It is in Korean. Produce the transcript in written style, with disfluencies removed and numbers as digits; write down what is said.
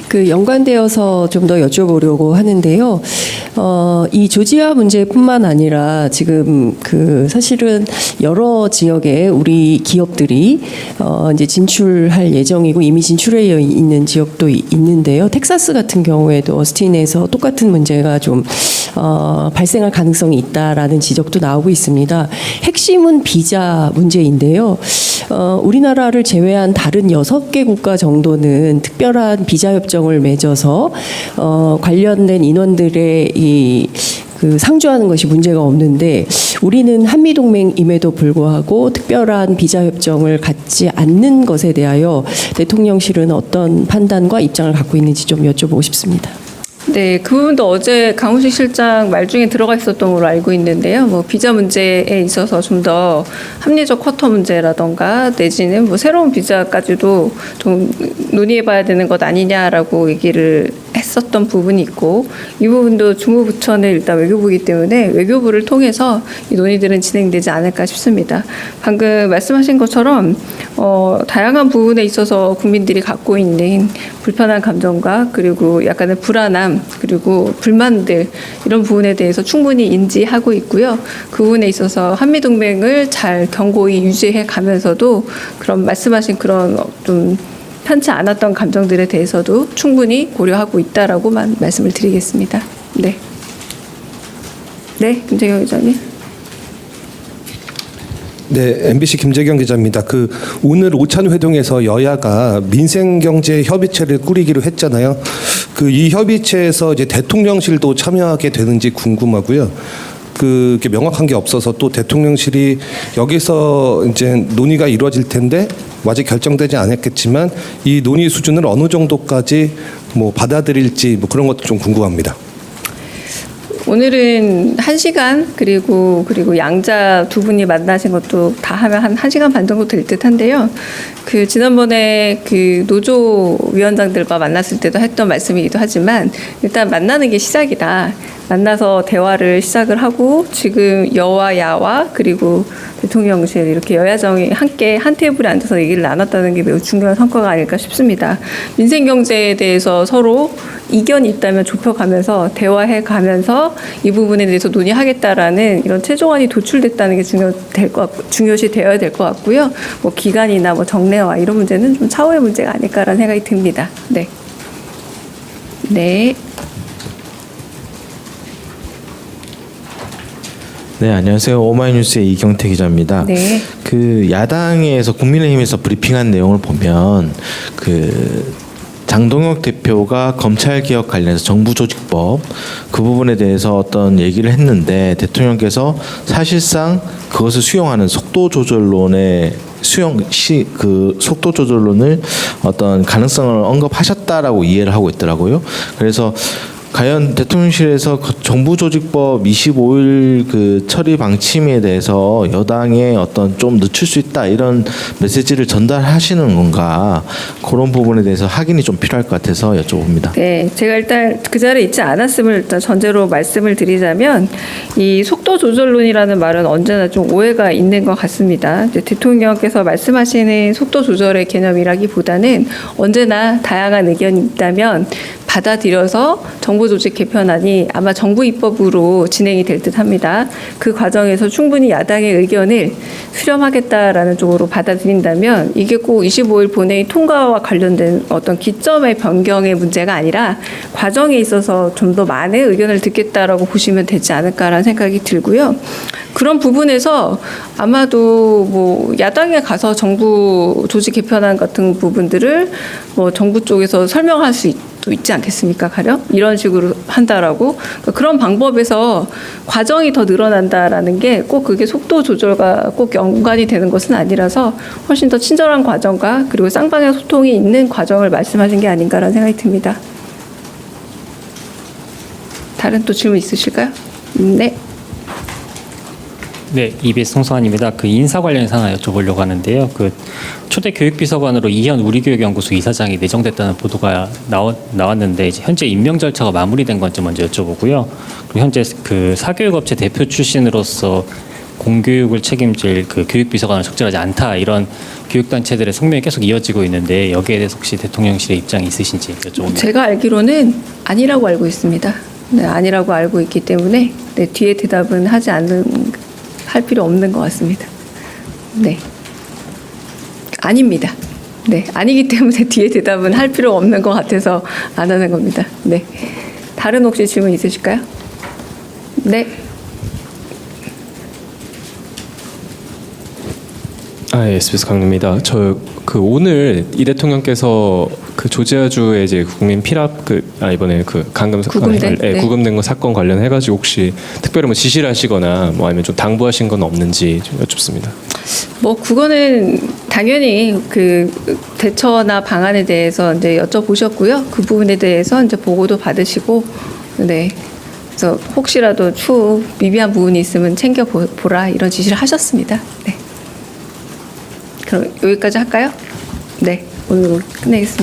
그 연관되어서 좀 더 여쭤보려고 하는데요. 이 조지아 문제뿐만 아니라 지금 그 사실은 여러 지역에 우리 기업들이 이제 진출할 예정이고 이미 진출해 있는 지역도 있는데요. 텍사스 같은 경우에도 어스틴에서 똑같은 문제가 좀 발생할 가능성이 있다라는 지적도 나오고 있습니다. 핵심은 비자 문제인데요. 우리나라를 제외한 다른 6개 국가 정도는 특별한 비자 협정을 맺어서 관련된 인원들의 그 상주하는 것이 문제가 없는데 우리는 한미동맹임에도 불구하고 특별한 비자 협정을 갖지 않는 것에 대하여 대통령실은 어떤 판단과 입장을 갖고 있는지 좀 여쭤보고 싶습니다. 네, 그 부분도 어제 강훈식 실장 말 중에 들어가 있었던 걸로 알고 있는데요. 뭐 비자 문제에 있어서 좀 더 합리적 쿼터 문제라던가 내지는 뭐 새로운 비자까지도 좀 논의해봐야 되는 것 아니냐라고 얘기를 했었던 부분이 있고 이 부분도 주무부처는 일단 외교부이기 때문에 외교부를 통해서 이 논의들은 진행되지 않을까 싶습니다. 방금 말씀하신 것처럼 다양한 부분에 있어서 국민들이 갖고 있는 불편한 감정과 그리고 약간의 불안함 그리고 불만들 이런 부분에 대해서 충분히 인지하고 있고요. 그 부분에 있어서 한미동맹을 잘 견고히 유지해 가면서도 그런 말씀하신 그런 좀 편치 않았던 감정들에 대해서도 충분히 고려하고 있다라고만 말씀을 드리겠습니다. 네. 네, 김재경 기자님. 네, MBC 김재경 기자입니다. 오늘 오찬 회동에서 여야가 민생경제협의체를 꾸리기로 했잖아요. 이 협의체에서 이제 대통령실도 참여하게 되는지 궁금하고요. 그게 명확한 게 없어서 또 대통령실이 여기서 이제 논의가 이루어질 텐데 아직 결정되지 않았겠지만 이 논의 수준을 어느 정도까지 뭐 받아들일지 뭐 그런 것도 좀 궁금합니다. 오늘은 1시간 그리고 양자 두 분이 만나신 것도 다 하면 한 1시간 반 정도 될 듯한데요. 지난번에 노조 위원장들과 만났을 때도 했던 말씀이기도 하지만 일단 만나는 게 시작이다. 만나서 대화를 시작을 하고 지금 여와 야와 그리고 대통령실 이렇게 여야정이 함께 한 테이블에 앉아서 얘기를 나눴다는 게 매우 중요한 성과가 아닐까 싶습니다. 민생 경제에 대해서 서로 이견이 있다면 좁혀가면서 대화해가면서 이 부분에 대해서 논의하겠다라는 이런 최종안이 도출됐다는 게 중요시 되어야 될 것 같고요. 뭐 기간이나 뭐 정례화 이런 문제는 좀 차후의 문제가 아닐까라는 생각이 듭니다. 네. 네. 네, 안녕하세요. 오마이뉴스의 이경태 기자입니다. 네. 야당에서 국민의힘에서 브리핑한 내용을 보면 장동혁 대표가 검찰개혁 관련해서 정부조직법 그 부분에 대해서 어떤 얘기를 했는데 대통령께서 사실상 그것을 수용하는 속도조절론의 속도 조절론을 어떤 가능성을 언급하셨다라고 이해를 하고 있더라고요. 그래서 과연 대통령실에서 정부조직법 25일 처리 방침에 대해서 여당에 어떤 좀 늦출 수 있다 이런 메시지를 전달하시는 건가 그런 부분에 대해서 확인이 좀 필요할 것 같아서 여쭤봅니다. 네, 제가 일단 그 자리에 있지 않았음을 일단 전제로 말씀을 드리자면 이 속도 조절론이라는 말은 언제나 좀 오해가 있는 것 같습니다. 이제 대통령께서 말씀하시는 속도 조절의 개념이라기보다는 언제나 다양한 의견이 있다면 받아들여서 정부조직 개편안이 아마 정부 입법으로 진행이 될 듯합니다. 그 과정에서 충분히 야당의 의견을 수렴하겠다라는 쪽으로 받아들인다면 이게 꼭 25일 본회의 통과와 관련된 어떤 기점의 변경의 문제가 아니라 과정에 있어서 좀 더 많은 의견을 듣겠다라고 보시면 되지 않을까라는 생각이 들고요. 그런 부분에서 아마도 뭐 야당에 가서 정부 조직 개편안 같은 부분들을 뭐 정부 쪽에서 설명할 수 있지 않겠습니까? 가령 이런 식으로 한다라고 그러니까 그런 방법에서 과정이 더 늘어난다라는 게 꼭 그게 속도 조절과 꼭 연관이 되는 것은 아니라서 훨씬 더 친절한 과정과 그리고 쌍방의 소통이 있는 과정을 말씀하신 게 아닌가라는 생각이 듭니다. 다른 또 질문 있으실까요? 네. 네, EBS 송성환입니다. 인사 관련해서 하나 여쭤보려고 하는데요. 초대 교육비서관으로 이현 우리교육연구소 이사장이 내정됐다는 보도가 나왔는데 이제 현재 임명 절차가 마무리된 건지 먼저 여쭤보고요. 그리고 현재 사교육업체 대표 출신으로서 공교육을 책임질 그 교육비서관은 적절하지 않다 이런 교육단체들의 성명이 계속 이어지고 있는데 여기에 대해서 혹시 대통령실의 입장이 있으신지 여쭤봅니다. 제가 알기로는 아니라고 알고 있습니다. 네, 아니라고 알고 있기 때문에 네, 뒤에 대답은 할 필요 없는 것 같습니다. 네, 아닙니다. 네, 아니기 때문에 뒤에 대답은 할 필요 없는 것 같아서 안 하는 겁니다. 네, 다른 혹시 질문 있으실까요? 네. 예, SBS 강입니다. 그 오늘 이 대통령께서 그 조지아주의 이제 국민 피랍 이번에 그 강금 구금된, 네. 구금된 거 사건 관련해 가지고 혹시 특별히 뭐 지시를 하시거나 뭐 아니면 좀 당부하신 건 없는지 좀 여쭙습니다. 뭐 그거는 당연히 그 대처나 방안에 대해서 이제 여쭤보셨고요. 그 부분에 대해서 이제 보고도 받으시고, 네. 그래서 혹시라도 추후 미비한 부분이 있으면 챙겨 보라 이런 지시를 하셨습니다. 네. 그럼 여기까지 할까요? 네. 오늘 끝내겠습니다.